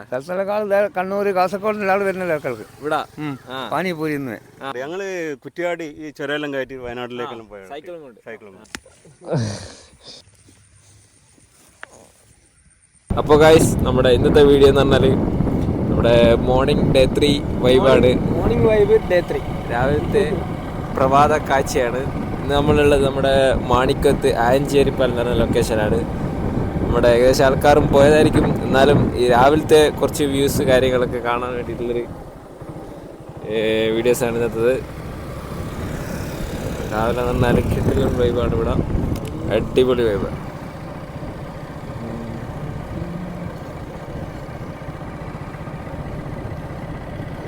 സ്ഥലത്തേക്കാൾ കണ്ണൂർ കാസർഗോഡ് ആൾ വരുന്നില്ല ആൾക്കാർക്ക് ഇവിടെ പാനിപൂരി ഇന്ന് ഞങ്ങള് കുറ്റിയാടി ഈ ചുരമെല്ലാം കയറ്റി വയനാട്ടിലേക്കെല്ലാം പോയത് സൈക്കിളും അപ്പോൾ ഗൈസ് നമ്മുടെ ഇന്നത്തെ വീഡിയോ എന്ന് പറഞ്ഞാൽ നമ്മുടെ മോർണിംഗ് ഡേ 3 വൈബാണ്. മോർണിംഗ് വൈബ് ഡേ 3 രാവിലത്തെ പ്രഭാത കാഴ്ചയാണ്. ഇന്ന് നമ്മളുള്ളത് നമ്മുടെ മാണിക്കത്ത് ആയഞ്ചേരിപ്പാൽ എന്ന് പറഞ്ഞ ലൊക്കേഷനാണ്. നമ്മുടെ ഏകദേശം ആൾക്കാരും പോയതായിരിക്കും, എന്നാലും ഈ രാവിലത്തെ കുറച്ച് വ്യൂസ് കാര്യങ്ങളൊക്കെ കാണാൻ വേണ്ടിയിട്ടുള്ളൊരു വീഡിയോസാണ് ഇന്നത്തത്. രാവിലെ പറഞ്ഞാൽ കിട്ടില്ല വൈബാണ് ഇവിടെ, അടിപൊളി വൈബാണ്.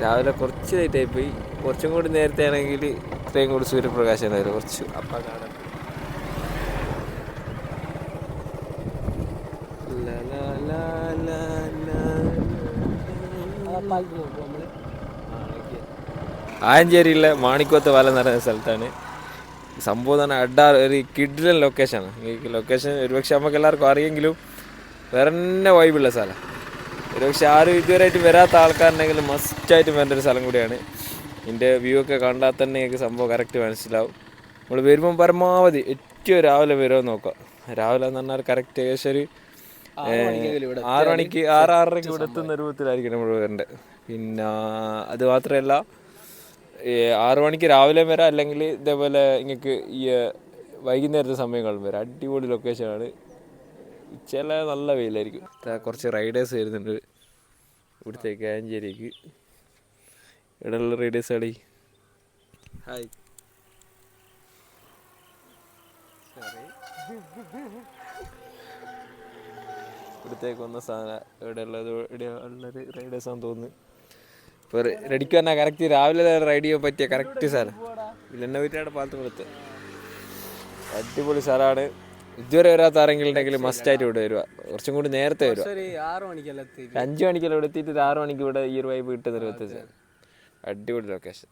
രാവിലെ കുറച്ച് ലേറ്റായി പോയി, കുറച്ചും കൂടി നേരത്തെ ആണെങ്കിൽ ഇത്രയും കൂടി സൂര്യപ്രകാശം ഉണ്ടായിരുന്നു കുറച്ച്. അപ്പം കാണാൻ ആയഞ്ചേരിയിലെ മാണിക്കോത്ത് പാലം എന്ന് പറയുന്ന സ്ഥലത്താണ് സംഭവം. തന്നെ ഒരു കിഡിലൻ ലൊക്കേഷനാണ്. ഈ ലൊക്കേഷൻ ഒരുപക്ഷെ നമുക്ക് എല്ലാവർക്കും അറിയെങ്കിലും വേറെ തന്നെ വൈബുള്ള സ്ഥലം. ഒരുപക്ഷെ ആരും ഇതുവരെയായിട്ട് വരാത്ത ആൾക്കാരുണ്ടെങ്കിൽ മസ്റ്റായിട്ട് വരേണ്ട ഒരു സ്ഥലം കൂടിയാണ്. ഇതിൻ്റെ വ്യൂ ഒക്കെ കണ്ടാൽ തന്നെ എനിക്ക് സംഭവം കറക്റ്റ് മനസ്സിലാവും. നമ്മൾ വരുമ്പം പരമാവധി ഏറ്റവും രാവിലെ വരുമോ നോക്കാം. രാവിലെ എന്ന് പറഞ്ഞാൽ കറക്റ്റ് ഏകദേശം ഒരു 6 മണിക്ക് 6-6:30 ഇവിടെ എത്തുന്ന രൂപത്തിലായിരിക്കും നമ്മൾ വരേണ്ടത്. പിന്നെ അത് മാത്രമല്ല 6 മണിക്ക് രാവിലെ വരാം, അല്ലെങ്കിൽ ഇതേപോലെ നിങ്ങൾക്ക് ഈ വൈകുന്നേരത്തെ സമയങ്ങളും വരാം. അടിപൊളി ലൊക്കേഷനാണ്. ചില നല്ല വെയിലായിരിക്കും. കുറച്ച് റൈഡേഴ്സ് വരുന്നുണ്ട് ഇവിടുത്തേക്ക് ആയഞ്ചേരിക്ക്. ഇവിടെയുള്ള റൈഡേഴ്സ് കളി ഹായ് ഇവിടത്തേക്ക് വന്ന സാധനം ഇവിടെയുള്ളൊരു റൈഡേഴ്സാണെന്ന് തോന്നുന്നു. ഇപ്പോൾ റെഡിക്ക് പറഞ്ഞാൽ കറക്റ്റ് രാവിലെ റൈഡ് ചെയ്യാൻ പറ്റിയ കറക്റ്റ് സ്ഥലം ഇല്ലെന്നെ വീട്ടാണ് പാലത്തുമ്പുറത്ത്. അടിപൊളി സ്ഥലമാണ്. ഇതുവരെ വരാത്ത ആരെങ്കിലും ഉണ്ടെങ്കിൽ മസ്റ്റായിട്ട് ഇവിടെ വരിക. കുറച്ചും കൂടി നേരത്തെ വരിക. 5 മണിക്കെല്ലാം ഇവിടെ എത്തിയിട്ട് 6 മണിക്ക് ഇവിടെ ഈ ഒരു വൈബ് കിട്ടുന്ന എത്തിച്ച്. അടിപൊളി ലൊക്കേഷൻ.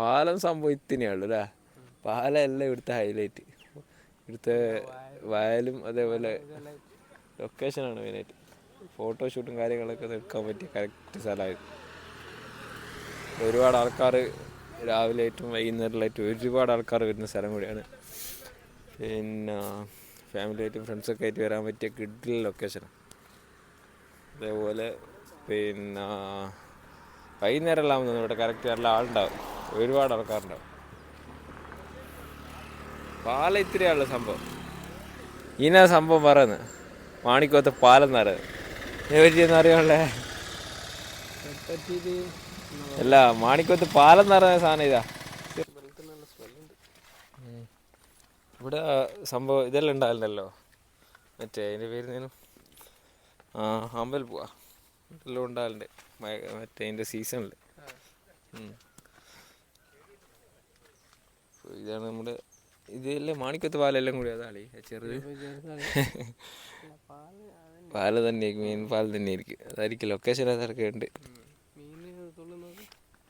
പാലം സംഭവം ഇത്തനെയുള്ളൂ അല്ലേ. പാലം എല്ലാം ഇവിടുത്തെ ഹൈലൈറ്റ്. ഇവിടുത്തെ വയലും അതേപോലെ ലൊക്കേഷനാണ് മെയിനായിട്ട്. ഫോട്ടോഷൂട്ടും കാര്യങ്ങളൊക്കെ നിൽക്കാൻ പറ്റിയ കറക്റ്റ് സ്ഥലമായിരുന്നു. ഒരുപാട് ആൾക്കാർ രാവിലെയായിട്ടും വൈകുന്നേരമായിട്ടും ഒരുപാട് ആൾക്കാർ വരുന്ന സ്ഥലം കൂടിയാണ്. പിന്നെ ഫാമിലിയായിട്ടും ഫ്രണ്ട്സൊക്കെ ആയിട്ട് വരാൻ പറ്റിയ കിഡിൽ ലൊക്കേഷനാണ്. അതേപോലെ പിന്നെ വൈകുന്നേരമെല്ലാം ആകുമ്പോൾ ഇവിടെ കറക്റ്റ് നല്ല ആളുണ്ടാവും, ഒരുപാട് ആൾക്കാരുണ്ടാവും. പാലം ഇത്രയുള്ള സംഭവം. ഇതിനാ സംഭവം പറയുന്നത് മാണിക്കോത്ത് പാലം എന്ന് പറയുന്നത്. പറ്റിയെന്ന് അറിയാനുള്ളേ അല്ല, മാണിക്കോത്ത് പാലം എന്ന് പറയുന്ന സാധനം ഇതാ. ഇവിടെ സംഭവം ഇതെല്ലാം ഉണ്ടാവില്ലല്ലോ, മറ്റേ അതിൻ്റെ പേര് അമ്പൽ പോവാ ഇതെല്ലാം ഉണ്ടാവലുണ്ട് മറ്റേ അതിൻ്റെ സീസണിൽ. ഇതാണ് നമ്മുടെ ഇതല്ലേ മാണിക്കത്ത് പാലെല്ലാം കൂടി. അതാളി ചെറുത് പാല് തന്നെയായിരിക്കും, മെയിൻ പാല് തന്നെയായിരിക്കും. അതായിരിക്കും ലൊക്കേഷൻ അതൊക്കെ ഉണ്ട്.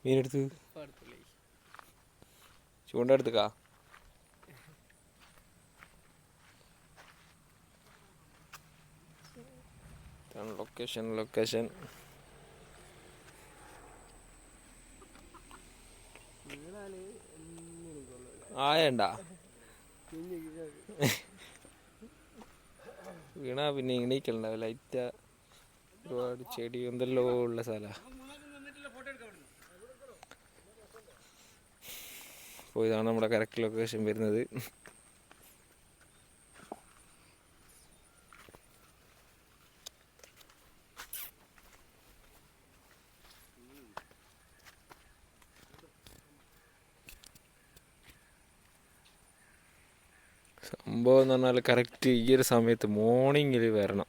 മീനെടുത്ത് ചൂണ്ട എടുത്തുക്കാ. ലൊക്കേഷൻ ആയണ്ട വീണാ പിന്നെ എണീക്കലുണ്ടാവും. ലൈറ്റ ഒരുപാട് ചെടി എന്തെല്ലോ ഉള്ള സ്ഥലമാണ്. അപ്പോൾ ഇതാണ് നമ്മുടെ കറക്റ്റ് ലൊക്കേഷൻ വരുന്നത്. സംഭവം എന്ന് പറഞ്ഞാൽ കറക്റ്റ് ഈ ഒരു സമയത്ത് മോർണിംഗിൽ വരണം,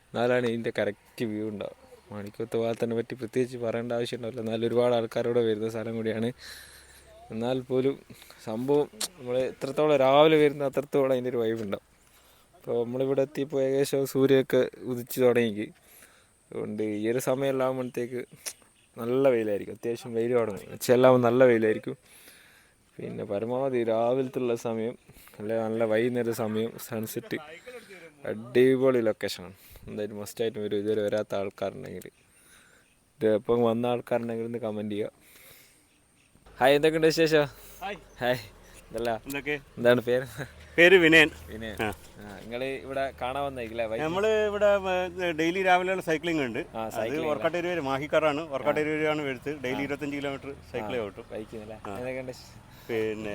എന്നാലാണ് ഇതിൻ്റെ കറക്റ്റ് വ്യൂ ഉണ്ടാവും. മാണിക്കോത്ത് പാലത്തിനെ പറ്റി പ്രത്യേകിച്ച് പറയേണ്ട ആവശ്യമുണ്ടാവില്ല, എന്നാലും ഒരുപാട് ആൾക്കാരോടെ വരുന്ന സ്ഥലം കൂടിയാണ്. എന്നാൽ പോലും സംഭവം നമ്മൾ എത്രത്തോളം രാവിലെ വരുന്ന അത്രത്തോളം അതിൻ്റെ ഒരു വൈബ് ഉണ്ടാവും. അപ്പോൾ നമ്മളിവിടെ എത്തിയപ്പോൾ ഏകദേശം സൂര്യമൊക്കെ ഉദിച്ച് തുടങ്ങി. അതുകൊണ്ട് ഈ ഒരു സമയമെല്ലാം ആകുമ്പോഴത്തേക്ക് നല്ല വെയിലായിരിക്കും. അത്യാവശ്യം വെയിൽ തുടങ്ങും. ഉച്ചയെല്ലാം നല്ല വെയിലായിരിക്കും. പിന്നെ പരമാവധി രാവിലത്തുള്ള സമയം അല്ലെ നല്ല വൈകുന്നേര സമയം സൺസെറ്റ് അടിപൊളി ലൊക്കേഷനാണ്. എന്തായാലും മസ്റ്റായിട്ടും വരും. ഇതുവരെ വരാത്ത ആൾക്കാരുണ്ടെങ്കിൽ, ഇപ്പം വന്ന ആൾക്കാരുണ്ടെങ്കിൽ ഒന്ന് കമൻറ്റ് ചെയ്യുക. ഹായ്, എന്തൊക്കെയുണ്ട് വിശേഷം? ഹായ്, ഇതല്ല എന്താണ് പേര്? പേര് വിനയൻ. വിനയൻ. നിങ്ങൾ ഇവിടെ കാണാൻ വന്നേക്കില്ലേ? നമ്മൾ ഇവിടെ ഡെയിലി രാവിലെയുള്ള സൈക്ലിംഗ് ഉണ്ട്. അത് ഓർക്കാട്ടേരി മാഹിക്കാറാണ്. ഓർക്കാട്ടേരിയാണ് എടുത്ത് ഡെയിലി 25 കിലോമീറ്റർ സൈക്കിൾ ഓട്ടും. പിന്നെ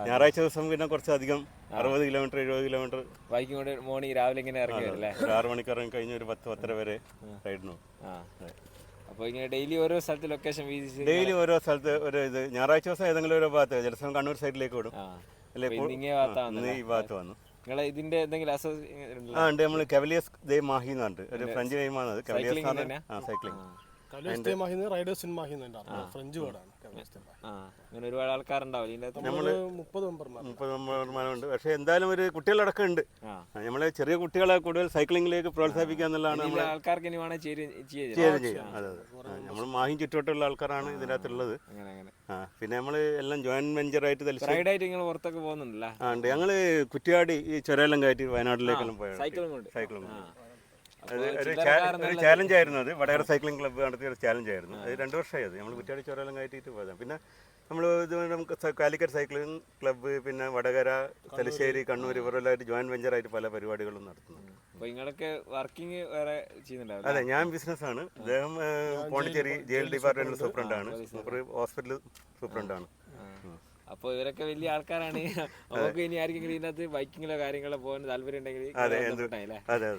ഞായറാഴ്ച ദിവസം പിന്നെ കുറച്ചധികം 60 കിലോമീറ്റർ 70 കിലോമീറ്റർ ബൈക്കും കൊണ്ട് മോർണിംഗ് രാവിലെ ഇങ്ങനെ ഇറങ്ങി വരില്ലേ? 6 മണിക്ക് ഇറങ്ങി കഴിഞ്ഞ് ഒരു 10-10:30 വരെ റൈഡിന് പോകും. അപ്പോൾ ഇങ്ങനെ ഡെയിലി ഓരോ സ്ഥലത്ത് ലൊക്കേഷൻ വീതിച്ച് ഡെയിലി ഓരോ സ്ഥലത്ത് ഒരു ഇത് ഞായറാഴ്ച ദിവസം ഏതെങ്കിലും ഒരു ഭാഗത്ത് ചില സമയം കണ്ണൂർ സൈഡിലേക്ക് വിടും. അല്ലെ ഈ ഭാഗത്ത് വന്നു. നിങ്ങളെ ഇതിന്റെ എന്തെങ്കിലും ഉണ്ട്. നമ്മൾ കവലിയസ് ദേ മാഹി എന്ന് പറഞ്ഞിട്ട് ഒരു ഫ്രഞ്ച് നെയിമാണ്. അത് കവലിയസ് സൈക്ലിംഗ്. ഫ്രഞ്ച് വേർഡാണ്. അങ്ങനെ ഒരുപാട് ആൾക്കാരുണ്ടാവില്ല. നമ്മള് 30 മെമ്പർമാരുണ്ട്. പക്ഷെ എന്തായാലും ഒരു കുട്ടികളടക്കം ഉണ്ട്. നമ്മളെ ചെറിയ കുട്ടികളെ കൂടുതൽ സൈക്ലിംഗിലേക്ക് പ്രോത്സാഹിപ്പിക്കുക എന്നുള്ളതാണ് നമ്മളെ ആൾക്കാർക്ക്. അതെ, നമ്മൾ മാഹിം ചുറ്റുവട്ടുള്ള ആൾക്കാരാണ് ഇതിനകത്തുള്ളത്. പിന്നെ നമ്മള് എല്ലാം ജോയിന്റ് വെഞ്ചർ ആയിട്ട് പുറത്തൊക്കെ പോകുന്നുണ്ടല്ലോ. ഉണ്ട്. ഞങ്ങള് കുറ്റിയാടി ഈ ചുരമെല്ലാം കയറ്റി വയനാട്ടിലേക്കെല്ലാം പോയത് സൈക്കിളും. ഒരു ചാലഞ്ച് ആയിരുന്നു. അത് വടകര സൈക്ലിംഗ് ക്ലബ്ബ് നടത്തിയ ഒരു ചാലഞ്ച് ആയിരുന്നു. അത് 2 വർഷമായി. അത് നമ്മൾ കുറ്റിയാടി ചുരമെല്ലാം കയറ്റിയിട്ട് പോയതാണ്. പിന്നെ നമ്മൾ നമുക്ക് കാലിക്കറ്റ് സൈക്ലിംഗ് ക്ലബ്ബ്, പിന്നെ വടകര, തലശ്ശേരി, കണ്ണൂർ ഇവരെല്ലായിട്ട് ജോയിന്റ് വെഞ്ചറായിട്ട് പല പരിപാടികളും നടത്തുന്നുണ്ട്. അതെ, ഞാൻ ബിസിനസ്സാണ്. അദ്ദേഹം പോണ്ടിച്ചേരി ജയിൽ ഡിപ്പാർട്ട്മെന്റിൽ സൂപ്രണ്ടാണ്. ഹോസ്പിറ്റൽ സൂപ്രണ്ടാണ്. അപ്പോൾ ഇവരൊക്കെ വലിയ ആൾക്കാരാണ്. നമുക്ക് ഇനി ആർക്കെങ്കിലും ഇതിനകത്ത് ബൈക്കിങ്ങിലോ കാര്യങ്ങളോ പോകാൻ താല്പര്യം ഉണ്ടെങ്കിൽ അതെ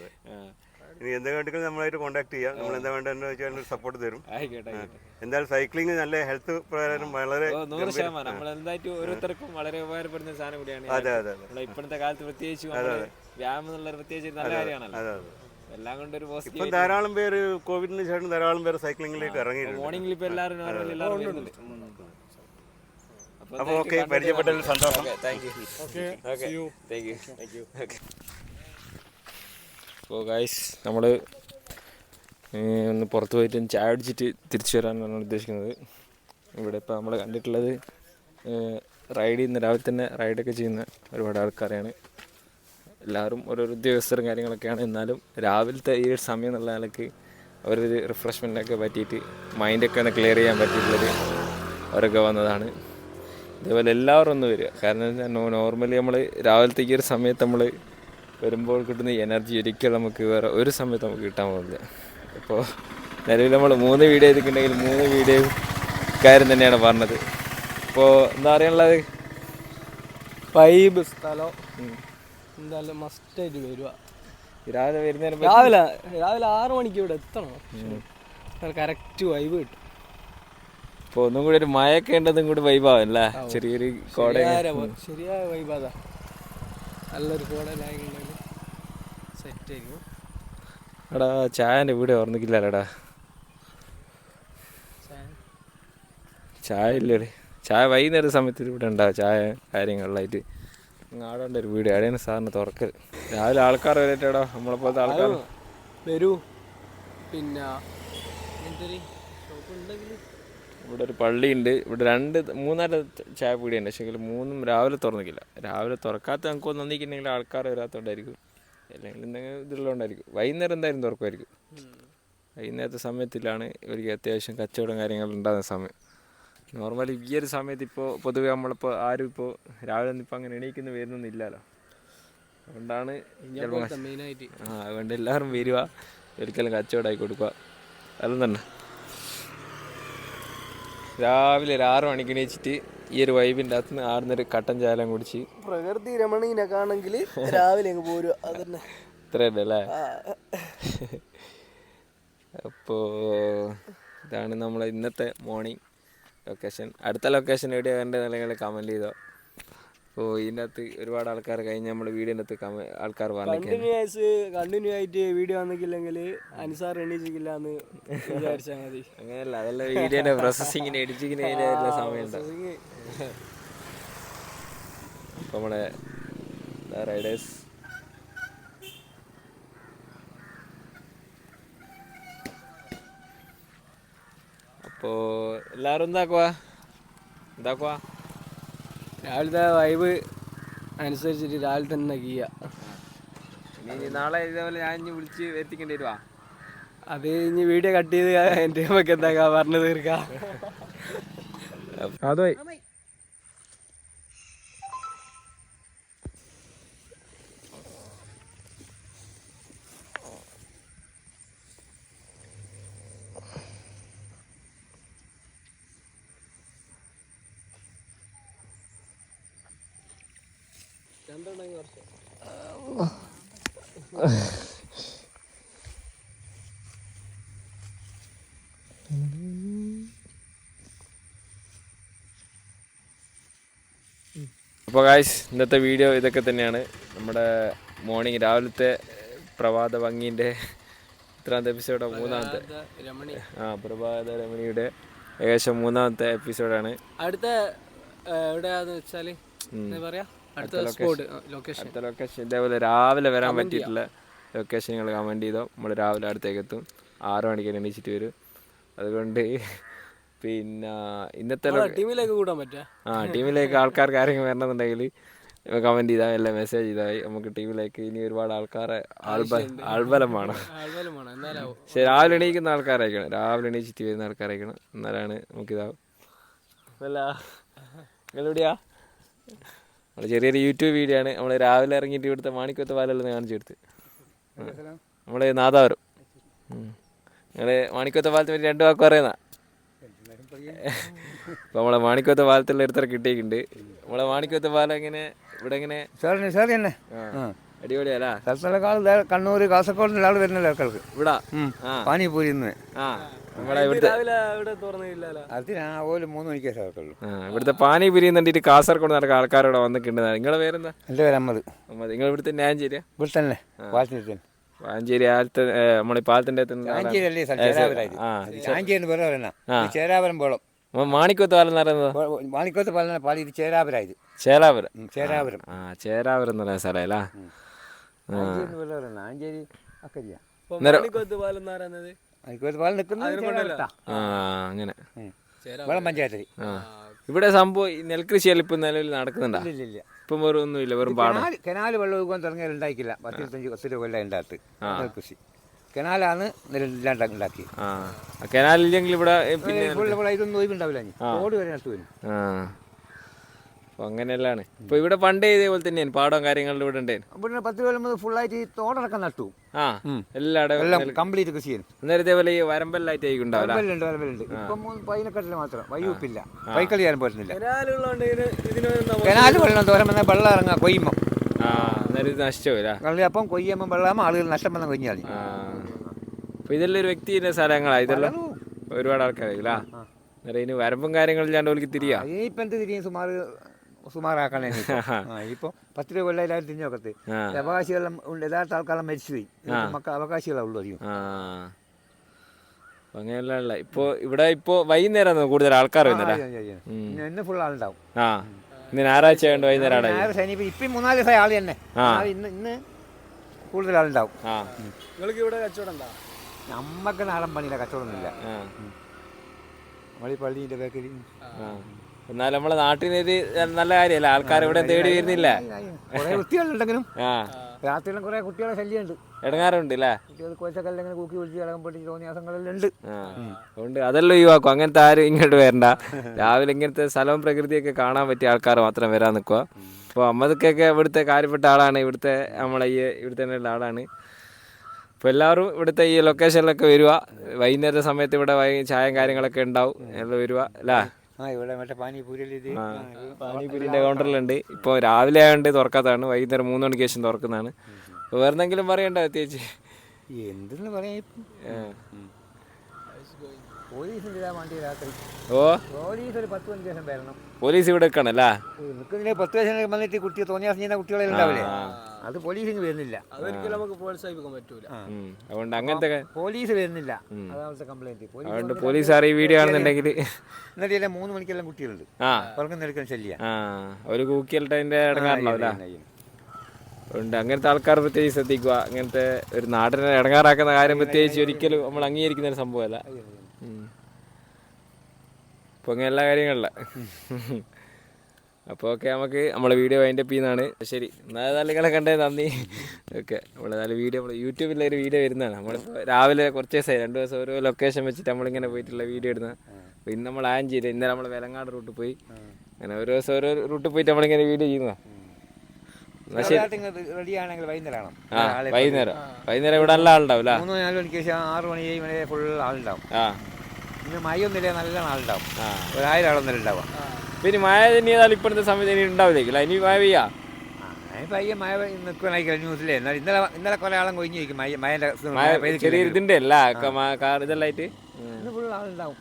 ഇനി എന്തെങ്കിലും നമ്മളായിട്ട് കോൺടാക്ട് ചെയ്യാം. നമ്മൾ എന്താ വേണ്ടതെന്ന് വെച്ചാൽ സപ്പോർട്ട് തരും. എന്തായാലും സൈക്ലിംഗ് നല്ല ഹെൽത്ത് പ്രകാരം വളരെ 100% നമ്മൾ എന്തായിട്ടും ഓരോരുത്തർക്കും വളരെ ഉപകാരപ്പെടുന്ന സാധനം കൂടിയാണ്. ഇപ്പോഴത്തെ കാലത്ത് പ്രത്യേകിച്ച് വ്യായാമം എന്നുള്ള പ്രത്യേകിച്ച് നല്ല കാര്യമാണല്ലോ. എല്ലാം കൊണ്ട് ഒരു പോസിറ്റീവ്. ധാരാളം പേര് കോവിഡിന് ശേഷം ധാരാളം പേര് സൈക്ലിംഗിലേക്ക് ഇറങ്ങിയിട്ടുണ്ട്. മോർണിംഗിൽ ഇപ്പോൾ എല്ലാവരും വരുന്നുണ്ട്. അപ്പോൾ ഓക്കെ, പരിചയപ്പെട്ടതിൽ സന്തോഷം. അപ്പോൾ ഗൈസ്, നമ്മൾ ഒന്ന് പുറത്ത് പോയിട്ട് ചായ അടിച്ചിട്ട് തിരിച്ചു വരാനാണ് ഉദ്ദേശിക്കുന്നത്. ഇവിടെ ഇപ്പോൾ നമ്മൾ കണ്ടിട്ടുള്ളത് റൈഡ് ചെയ്യുന്ന, രാവിലെ തന്നെ റൈഡൊക്കെ ചെയ്യുന്ന ഒരുപാട് ആൾക്കാരെയാണ്. എല്ലാവരും ഓരോരോ ഉദ്യോഗസ്ഥരും കാര്യങ്ങളൊക്കെയാണ്. എന്നാലും രാവിലത്തെ ഈ ഒരു സമയം എന്നുള്ള നിലയ്ക്ക് അവരൊരു റിഫ്രഷ്മെൻറ്റൊക്കെ പറ്റിയിട്ട് മൈൻഡൊക്കെ ഒന്ന് ക്ലിയർ ചെയ്യാൻ പറ്റിയിട്ടുള്ളത് അവരൊക്കെ വന്നതാണ്. ഇതേപോലെ എല്ലാവരും ഒന്ന് വരിക. കാരണം നോർമലി നമ്മൾ രാവിലത്തെ ഈ ഒരു സമയത്ത് നമ്മൾ വരുമ്പോൾ കിട്ടുന്ന എനർജി ഒരിക്കലും നമുക്ക് വേറെ ഒരു സമയത്ത് നമുക്ക് കിട്ടാൻ പോകുന്നില്ല. അപ്പോൾ നിലവിൽ നമ്മൾ 3 വീഡിയോ ചെയ്തിട്ടുണ്ടെങ്കിൽ 3 വീഡിയോയും കാര്യം തന്നെയാണ് പറഞ്ഞത്. ഇപ്പോൾ എന്താ പറയാനുള്ളത്? വൈബ് സ്ഥലം എന്തായാലും മസ്റ്റായിട്ട് വരിക. രാവിലെ വരുന്നതിന് രാവിലെ 6 മണിക്ക് ഇവിടെ എത്തണം. കറക്റ്റ് വൈബ് കിട്ടും. ഇപ്പോൾ ഒന്നും കൂടി ഒരു മഴയൊക്കെ ഉണ്ടതും കൂടി വൈബാവും അല്ലേ? ചെറിയൊരു കോട ശരിയായ വൈബാതാ. നല്ലൊരു കോടയിലായി സെറ്റ് ആയിരിക്കും. എടാ ചായൻ്റെ വീട് ഓർമ്മിക്കില്ലടാ. ചായ ഇല്ലേ? ചായ വൈകുന്നേരം സമയത്ത് ഇവിടെ ഉണ്ടാവും. ചായ കാര്യങ്ങളിലായിട്ട് ആടെ ഉണ്ട് ഒരു വീട്. എവിടെയാണ് സാറിന് തുറക്കൽ? രാവിലെ ആൾക്കാർ വരട്ടേടാ, നമ്മളെപ്പോലത്തെ ആൾക്കാർ വരൂ. പിന്നെ ഷോപ്പ് ഉണ്ടെങ്കിൽ ഇവിടെ ഒരു പള്ളിയുണ്ട്. ഇവിടെ 2-3 ചായ പീടിയുണ്ട്. പക്ഷേ 3 രാവിലെ തുറന്നിക്കില്ല. രാവിലെ തുറക്കാത്ത നമുക്ക് ഒന്നിക്കുന്നെങ്കിൽ ആൾക്കാർ വരാത്തതുകൊണ്ടായിരിക്കും, അല്ലെങ്കിൽ എന്തെങ്കിലും ഇതുള്ളതുകൊണ്ടായിരിക്കും. വൈകുന്നേരം എന്തായാലും തുറക്കുമായിരിക്കും. വൈകുന്നേരത്തെ സമയത്തിലാണ് ഇവർക്ക് അത്യാവശ്യം കച്ചവടം കാര്യങ്ങൾ ഉണ്ടാകുന്ന സമയം. നോർമലി ഈ ഒരു സമയത്ത് ഇപ്പോൾ പൊതുവെ നമ്മളിപ്പോൾ ആരും ഇപ്പോൾ രാവിലെ ഒന്നും ഇപ്പോൾ അങ്ങനെ എണീക്കുന്ന വരുന്നൊന്നുമില്ലല്ലോ. അതുകൊണ്ടാണ് മെയിനായിട്ട് അതുകൊണ്ട് എല്ലാവരും വരിക, ഒരിക്കലും കച്ചവടമായി കൊടുക്കുക. അതെല്ലാം തന്നെ രാവിലെ 6 മണിക്ക് എണീച്ചിട്ട് ഈ ഒരു വൈബിൻ്റെ അകത്തുനിന്ന് ആടുന്നൊരു കട്ടൻ ചായലും കുടിച്ച് പ്രകൃതി രമണീനൊക്കെ ആണെങ്കിൽ രാവിലെ അങ്ങ് പോരുക. അതന്നെ ഇത്രയല്ലേ അല്ലേ? അപ്പോൾ ഇതാണ് നമ്മളെ ഇന്നത്തെ മോർണിംഗ് ലൊക്കേഷൻ. അടുത്ത ലൊക്കേഷൻ എവിടെയാണ് എൻ്റെ നിലകൾ കമൻറ്റ് ചെയ്തോ. അപ്പോൾ ഇതിൻ്റെ അകത്ത് ഒരുപാട് ആൾക്കാർ കഴിഞ്ഞ് നമ്മൾ വീഡിയോൻ്റെ അകത്ത് ആൾക്കാർ കണ്ടിന്യൂ ആയിട്ട് വീഡിയോ വന്നിട്ടില്ലെങ്കിൽ അൻസാർ എണീച്ചില്ല എന്ന് വിചാരിച്ചാൽ മതി. അങ്ങനെയല്ല, അതെല്ലാം വീഡിയോൻ്റെ പ്രോസസ്സിങ്ങിന് എഡിറ്റിങ്ങിന് അതിൻ്റെ സമയമുണ്ട്. അപ്പോൾ നമ്മളെ റൈഡേഴ്സ് അപ്പോൾ എല്ലാവരും എന്താക്കുവാ രാവിലത്തെ വൈബ് അനുസരിച്ചിട്ട് രാവിലെ തന്നെ കീയ. ഇനി നാളെ ഇതേപോലെ ഞാൻ ഇനി വിളിച്ച് എത്തിക്കേണ്ടി വരുവാ. അത് ഇനി വീഡിയോ കട്ട് ചെയ്ത് എൻ്റെ നമുക്ക് എന്താ പറഞ്ഞു തീർക്കാം. അതോ അപ്പോൾ ഗായ്സ്, ഇന്നത്തെ വീഡിയോ ഇതൊക്കെ തന്നെയാണ്. നമ്മുടെ മോർണിംഗ് രാവിലത്തെ പ്രഭാത ഭംഗീൻ്റെ എത്രാമത്തെ എപ്പിസോഡോ? മൂന്നാമത്തെ. പ്രഭാത രമണിയുടെ ഏകദേശം മൂന്നാമത്തെ എപ്പിസോഡാണ്. അടുത്ത എവിടെയാന്ന് വെച്ചാൽ അടുത്ത ലൊക്കേഷൻ ഇതേപോലെ രാവിലെ വരാൻ പറ്റിയിട്ടുള്ള ലൊക്കേഷൻ നിങ്ങൾ കമൻറ്റ് ചെയ്തോ. നമ്മൾ രാവിലെ അടുത്തേക്ക് എത്തും. 6 മണിക്ക് എണീച്ചിട്ട് വരും. അതുകൊണ്ട് പിന്നെ ഇന്നത്തെ ടീമിലേക്ക് കൂടാൻ പറ്റുക. ടീമിലേക്ക് ആൾക്കാർക്ക് ആരെങ്കിലും വരണമെന്നുണ്ടെങ്കിൽ കമൻറ്റ് ചെയ്താൽ എല്ലാം മെസ്സേജ് ചെയ്താൽ നമുക്ക് ടീമിലേക്ക് ഇനി ഒരുപാട് ആൾക്കാരെ ആൾബലം വേണം. പക്ഷെ രാവിലെ എണീക്കുന്ന ആൾക്കാരായിരിക്കണം, രാവിലെ എണീച്ചിട്ട് വരുന്ന ആൾക്കാരായിരിക്കണം. എന്നാലാണ് നമുക്കിതാവും. അല്ല നിങ്ങളെവിടെയാ? നമ്മൾ ചെറിയൊരു യൂട്യൂബ് വീഡിയോ ആണ്. നമ്മൾ രാവിലെ ഇറങ്ങിയിട്ട് ഇവിടുത്തെ മാണിക്കത്തെ പാലെല്ലാം കാണിച്ചു കൊടുത്ത്. നമ്മൾ നാദാപുരം. നിങ്ങൾ മാണിക്കത്തെ പാലത്തെ പറ്റി 2 വാക്ക് പറയുന്ന. ഇപ്പം നമ്മളെ മാണിക്കത്തെ പാലത്തുള്ള ഒരുത്തര കിട്ടിയിട്ടുണ്ട്. നമ്മളെ മാണിക്കത്തെ പാലം എങ്ങനെ ഇവിടെ എങ്ങനെ അടിപൊളിയല്ല? സ്ഥലത്തേക്കാൾ കണ്ണൂർ കാസർഗോഡ് ആൾ വരുന്ന ആൾക്കാർക്ക് ഇവിടെ പാനിപൂരി നമ്മളെ ഇവിടുത്തെ പോലും 3 മണിക്കേ സാധനത്തുള്ളൂ. ഇവിടുത്തെ പാനിപൂരി കണ്ടിട്ട് കാസർഗോഡ് നടക്കുക ആൾക്കാരോടെ വന്നിട്ടുണ്ട്. നിങ്ങളെ പേരെന്താ? എൻ്റെ പേര് അമ്മദ്. നിങ്ങൾ ഇവിടുത്തെ ഞാഞ്ചേരിയാ? ഇവിടെ തന്നെ വാഞ്ചേരി നമ്മളെ പാലത്തിന്റെ ചേരാപുരം പോളം. മാണിക്കത്ത് പാലം എന്ന് പറയുന്നത് മാണിക്കത്ത് പാലം ഇത് ചേരാപുരം. ചേരാപുരം ചേരാപുരം ചേരാപുരം എന്ന് പറയുന്ന സ്ഥലമല്ല. ആഞ്ചേരി അക്കരിയ അങ്ങനെ വെള്ളം പഞ്ചായത്തിൽ. ഇവിടെ സംഭവം നെൽകൃഷിയെല്ലാം ഇപ്പം നിലവിൽ നടക്കുന്നുണ്ടോ? ഇപ്പം വേറെ ഒന്നുമില്ല, വെറും പാടം. കനാല് വെള്ളം ഒഴുകാൻ തുടങ്ങിയാൽ ഉണ്ടാക്കില്ല. 10-25 കൊല്ലം ഉണ്ടാകത്ത് നെൽകൃഷി. കനാലാണ് ഉണ്ടാക്കി. കനാലില്ലെങ്കിൽ ഇവിടെ പിന്നെ ഇതൊന്നും ഒഴിവുണ്ടാവില്ല. റോഡ് വരെ നട്ടു വരും. അപ്പോൾ അങ്ങനെയല്ലാണ്. ഇപ്പോൾ ഇവിടെ പണ്ടേ ഇതേപോലെ തന്നെയാണ് പാടവും കാര്യങ്ങളും ഇവിടെ ഉണ്ടായിരുന്നു. ഇവിടെ 10 കൊല്ലം മുതൽ ഫുള്ളായിട്ട് തോടടക്കം നട്ടു. എല്ലാം കംപ്ലീറ്റ് കൃഷി ചെയ്യും. അന്നേരം ഇതേപോലെ ഈ വരമ്പെല്ലായിട്ട് ഉണ്ടാവില്ല. വരമ്പലുണ്ട്. ഇപ്പം പൈനക്കട്ടില് മാത്രം വയ്യൂപ്പില്ല. പൈക്കളി ചെയ്യാൻ പറ്റുന്നില്ല. കനാല് വെള്ളം തോരം വന്നാൽ വെള്ളം ഇറങ്ങാം കൊയ്യുമ്പം. അന്നേരം ഇത് നശിച്ചില്ല. അപ്പം കൊയ്യുമ്പം വെള്ളം ആളുകൾ നഷ്ടം വന്നാൽ കൊഞ്ഞാൽ. അപ്പോൾ ഇതെല്ലാം ഒരു വ്യക്തിയുടെ സ്ഥലങ്ങളാണ്. ഇതെല്ലാം ഒരുപാട് ആൾക്കാരായില്ല. അന്നേരം ഇനി വരമ്പും കാര്യങ്ങളില്ലാണ്ട് ഓൾക്ക് തിരിയാ. ഇപ്പം എന്ത് തിരിയും സുമാറാക്കണേ. ഇപ്പോൾ 10 കൊല്ലം എല്ലാവരും തിരിഞ്ഞു നോക്കത്ത്. അവകാശികളെല്ലാം യഥാർത്ഥ ആൾക്കാരെല്ലാം മരിച്ചുപോയി. അവകാശികളാണ് ഉള്ളൂ അധികം. അങ്ങനെയല്ല ഇപ്പോൾ ഇവിടെ ഇപ്പോൾ വൈകുന്നേരം കൂടുതൽ ആൾക്കാർ വരുന്നില്ല. ഇന്ന് ഫുൾ ആളുണ്ടാവും. ഇന്ന് ഞായറാഴ്ച ആയതുകൊണ്ട് വൈകുന്നേരം ശനി ഇപ്പം 3-4 ദിവസമായി ആൾ തന്നെ. ഇന്ന് കൂടുതൽ ആളുണ്ടാവും. നിങ്ങൾക്ക് ഇവിടെ കച്ചവടം ഉണ്ടോ? നമ്മക്ക് നാടൻ പണിയില്ല, കച്ചവടമൊന്നുമില്ല. നമ്മളീ പള്ളീൻ്റെ ബേക്കറി. എന്നാൽ നമ്മളെ നാട്ടിനൊരു നല്ല കാര്യമല്ല, ആൾക്കാർ ഇവിടെ തേടി വരുന്നില്ല. കുറെ വൃത്തികളുണ്ടെങ്കിലും രാത്രിയിലും കുറെ കുട്ടികളെ ശല്യമുണ്ട്, ഇടങ്ങാറുണ്ട് അല്ലേ? കുട്ടികൾ കോച്ചക്കെല്ലാം കൂക്കി വിളിച്ച് കിടക്കാൻ പറ്റി തോന്നിയാസങ്ങളെല്ലാം ഉണ്ട്. അതുകൊണ്ട് അതെല്ലാം ഒഴിവാക്കും. അങ്ങനത്തെ ആരും ഇങ്ങോട്ട് വരണ്ട. രാവിലെ ഇങ്ങനത്തെ സ്ഥലവും പ്രകൃതിയൊക്കെ കാണാൻ പറ്റിയ ആൾക്കാർ മാത്രം വരാൻ നിൽക്കുക. അപ്പോൾ അമ്മതൊക്കെ ഇവിടുത്തെ കാര്യപ്പെട്ട ആളാണ്, ഇവിടുത്തെ നമ്മളെ ഇവിടുത്തെ തന്നെയുള്ള ആളാണ്. അപ്പോൾ എല്ലാവരും ഇവിടുത്തെ ഈ ലൊക്കേഷനിലൊക്കെ വരിക. വൈകുന്നേരത്തെ സമയത്ത് ഇവിടെ ചായയും കാര്യങ്ങളൊക്കെ ഉണ്ടാവും, എല്ലാം വരിക അല്ലേ? ഇവിടെ മറ്റേ പാനിപൂരിൻ്റെ കൗണ്ടറിലുണ്ട്. ഇപ്പോൾ രാവിലെ ആയതുകൊണ്ട് തുറക്കാത്തതാണ്, വൈകുന്നേരം 3 മണിക്ക് ശേഷം തുറക്കുന്നതാണ്. അപ്പോൾ വേറെ എന്തെങ്കിലും പറയണ്ട പ്രത്യേകിച്ച്? എന്തെന്ന് പറയാ, പോലീസ് ഇവിടെ നിൽക്കണല്ലേ? 10 വയസ്സിന് വന്നിട്ട് കുട്ടി തോന്നിയാസം ചെയ്യുന്ന കുട്ടികളെല്ലാം ഉണ്ടാവില്ലേ, അത് പോലീസിന് വരുന്നില്ല. അതൊരിക്കലും നമുക്ക് പ്രോത്സാഹിപ്പിക്കാൻ പറ്റൂല. അതുകൊണ്ട് അങ്ങനത്തെ പോലീസ് വരുന്നില്ല, അതാണ് കംപ്ലൈന്റ്. അതുകൊണ്ട് പോലീസ് അറിയ വീഡിയോ ആണെന്നുണ്ടെങ്കിൽ ഇന്നലെ 3 മണിക്കെല്ലാം കുട്ടികളുണ്ട്, ഉറങ്ങുന്നെടുക്കാൻ ശല്യ. ഒരു കൂക്കിയലിട്ട് അതിന്റെ ഇടങ്ങാറുണ്ടാവില്ല. അതുകൊണ്ട് അങ്ങനത്തെ ആൾക്കാർ പ്രത്യേകിച്ച് ശ്രദ്ധിക്കുക. അങ്ങനത്തെ ഒരു നാടിനെ ഇടങ്ങാറാക്കുന്ന കാര്യം പ്രത്യേകിച്ച് ഒരിക്കലും നമ്മൾ അംഗീകരിക്കുന്ന ഒരു സംഭവമല്ല. അപ്പോൾ അങ്ങനെ എല്ലാ കാര്യങ്ങളില്ല. അപ്പോൾ ഓക്കെ നമുക്ക് നമ്മളെ വീഡിയോ വൈൻഡ് അപ്പ് ചെയ്യുന്നതാണ്. ശരി, എന്നാൽ നിങ്ങളെ കണ്ടേ നന്ദി. ഓക്കെ, നമ്മളെ വീഡിയോ നമ്മൾ യൂട്യൂബിലെ ഒരു വീഡിയോ വരുന്നതാണ്. നമ്മളിപ്പോൾ രാവിലെ കുറച്ച് ദിവസമായി 2 ദിവസം ഓരോ ലൊക്കേഷൻ വെച്ചിട്ട് നമ്മളിങ്ങനെ പോയിട്ടുള്ള വീഡിയോ ഇടുന്നത്. അപ്പോൾ ഇന്ന് നമ്മൾ ആഞ്ചേരി, ഇന്നലെ നമ്മൾ വെലങ്ങാട് റൂട്ട് പോയി, അങ്ങനെ ഓരോ ദിവസം ഓരോ റൂട്ടിൽ പോയിട്ട് നമ്മളിങ്ങനെ വീഡിയോ ചെയ്യുന്നതാണ്. എന്നാൽ ശരി. റെഡിയാണെങ്കിൽ വൈകുന്നേരം വൈകുന്നേരം ഇവിടെ നല്ല ആളുണ്ടാവും. 3-4 മണിക്ക് ശേഷം 6 മണി 7 മണി വരെ ഫുൾ ആളുണ്ടാവും. ഇന്ന് മഴയൊന്നുമില്ല, നല്ല ആളുണ്ടാവും. 1000 ആളൊന്നും ഉണ്ടാവും. പിന്നെ മഴ തന്നെ ഏതായാലും ഇപ്പോഴത്തെ സമയത്ത് ഇനി ഉണ്ടാവില്ലേക്കില്ല, ഇനി മഴ പെയ്യാ പയ്യെ മഴ നിൽക്കണ ന്യൂസിലേ. എന്നാൽ ഇന്നലെ കുറെ ആളും കൊഴിഞ്ഞിരിക്കും മഴ ചെറിയ ഇതിൻ്റെ അല്ല ഇതെല്ലായിട്ട് ഫുൾ ആളുണ്ടാവും.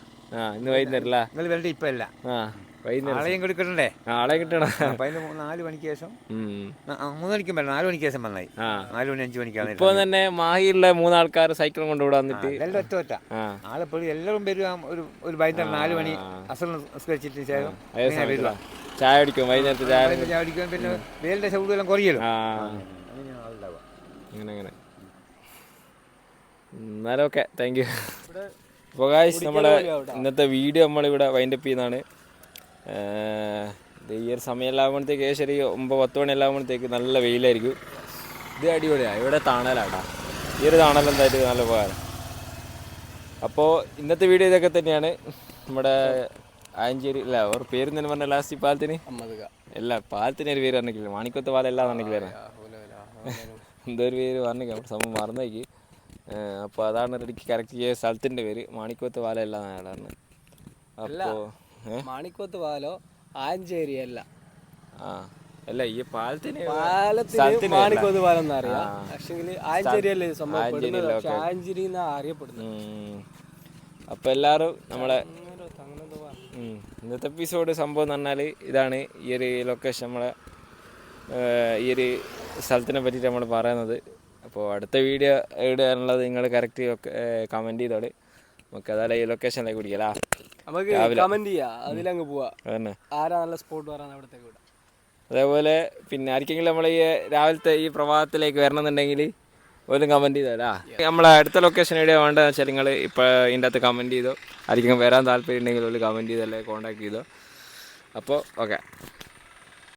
ഇന്ന് വൈകുന്നേരം അല്ല നിങ്ങൾ വരട്ടെ. ഇപ്പം അല്ല, വൈകുന്നേരം ആളെയും കൊടുക്കണ്ടേ? ആളെ കിട്ടണം. അപ്പം അതിന് 4 മണിക്ക് ശേഷം 3 മണിക്കും വരണം. 4 മണിക്ക് ശേഷം വന്നായി. 4 മണി 5 മണിക്കാണ്. ഇപ്പോൾ തന്നെ മാഹിയുള്ള 3 ആൾക്കാർ സൈക്കിളും കൊണ്ടുവിടാൻ വന്നിട്ട് എല്ലാം ഒറ്റ ആളെപ്പോഴും എല്ലാവരും വരും. ഒരു വൈകുന്നേരം 4 മണി അസൽ നിസ്കരിച്ചിട്ട് ശേഷം ചായ കുടിക്കും. വൈകുന്നേരത്തെ ചായ കുടിക്കും. പിന്നെ വേലിന്റെ സൗണ്ട് എല്ലാം കുറയല്ലോ. അങ്ങനെ എന്നാലും ഓക്കെ, താങ്ക് യു. അപ്പോൾ ഗായ്സ്, നമ്മുടെ ഇന്നത്തെ വീഡിയോ നമ്മളിവിടെ വൈൻഡപ്പ് ചെയ്യുന്നതാണ്. ഈ ഒരു സമയമെല്ലാം ആകുമ്പോഴത്തേക്ക് ഏകദേശം 9-10 മണി എല്ലാം ആകുമ്പോഴത്തേക്ക് നല്ല വെയിലായിരിക്കും. ഇത് അടിപൊളിയാണ്. ഇവിടെ താണലാട്ടാ. ഈ ഒരു താണൽ എന്തായിട്ട് നല്ല ഉപകാരം. അപ്പോൾ ഇന്നത്തെ വീഡിയോ ഇതൊക്കെ തന്നെയാണ്. നമ്മുടെ ആഞ്ചേരി അല്ല ഒരു പേര് തന്നെ പറഞ്ഞ ലാസ്റ്റ് പാലത്തിന് അല്ല, പാലത്തിന് ഒരു പേര് പറഞ്ഞില്ല, മാണിക്കത്ത് പാലം എല്ലാം പറഞ്ഞില്ല, എന്തോ ഒരു പേര് പറഞ്ഞില്ല, സംഭവം മറന്നേക്ക്. അപ്പോൾ അതാണ് ഇടയ്ക്ക് കറക്റ്റ് ചെയ്ത സ്ഥലത്തിൻ്റെ പേര്. മാണിക്കത്ത് പാലം എല്ലാം നാടാണ്. അപ്പോൾ മാണിക്കോത്ത് പാലോ ആഞ്ചേരി അല്ല, അല്ല ഈ പാലത്തിന് മാണിക്കോത്ത് പാലം എന്നറിയാം. പക്ഷേ ആഞ്ചേരി അല്ലേ സംഭവം, ആഞ്ചേരി എന്നാ അറിയപ്പെടുന്നത്. അപ്പോൾ എല്ലാവരും നമ്മളെ ഇന്നത്തെ എപ്പിസോഡ് സംഭവം എന്ന് പറഞ്ഞാൽ ഇതാണ്. ഈ ഒരു ലൊക്കേഷൻ നമ്മളെ ഈ ഒരു സ്ഥലത്തിനെ പറ്റിയിട്ട് നമ്മൾ പറയുന്നത്. അപ്പോൾ അടുത്ത വീഡിയോ ഇടാനുള്ളത് നിങ്ങൾ കറക്റ്റ് കമൻറ്റ് ചെയ്തോളൂ. നമുക്ക് അതായത് ഈ ലൊക്കേഷനിലേക്ക് പിടിക്കലാ, നമുക്ക് കമന്റ് ചെയ്യാം, അതിലങ്ങ് പോവാ. അതന്നെ ആരാ നല്ല സ്പോട്ട് പറയാൻ അവിടത്തേക്ക് വിടാം. അതേപോലെ പിന്നെ ആർക്കെങ്കിലും നമ്മൾ ഈ രാവിലത്തെ ഈ പ്രഭാതത്തിലേക്ക് വരണമെന്നുണ്ടെങ്കിൽ ഒരു കമൻറ്റ് ചെയ്തോലാ. നമ്മളെ അടുത്ത ലൊക്കേഷൻ എവിടെയാ വേണ്ടതെന്ന് വെച്ചാൽ നിങ്ങൾ ഇപ്പോൾ ഇതിൻ്റെ അകത്ത് കമൻറ്റ് ചെയ്തോ. ആർക്കെങ്കിലും വരാൻ താല്പര്യം ഉണ്ടെങ്കിൽ ഒരു കമൻറ്റ് ചെയ്തോ, അല്ലെങ്കിൽ കോൺടാക്ട് ചെയ്തോ. അപ്പോൾ ഓക്കെ.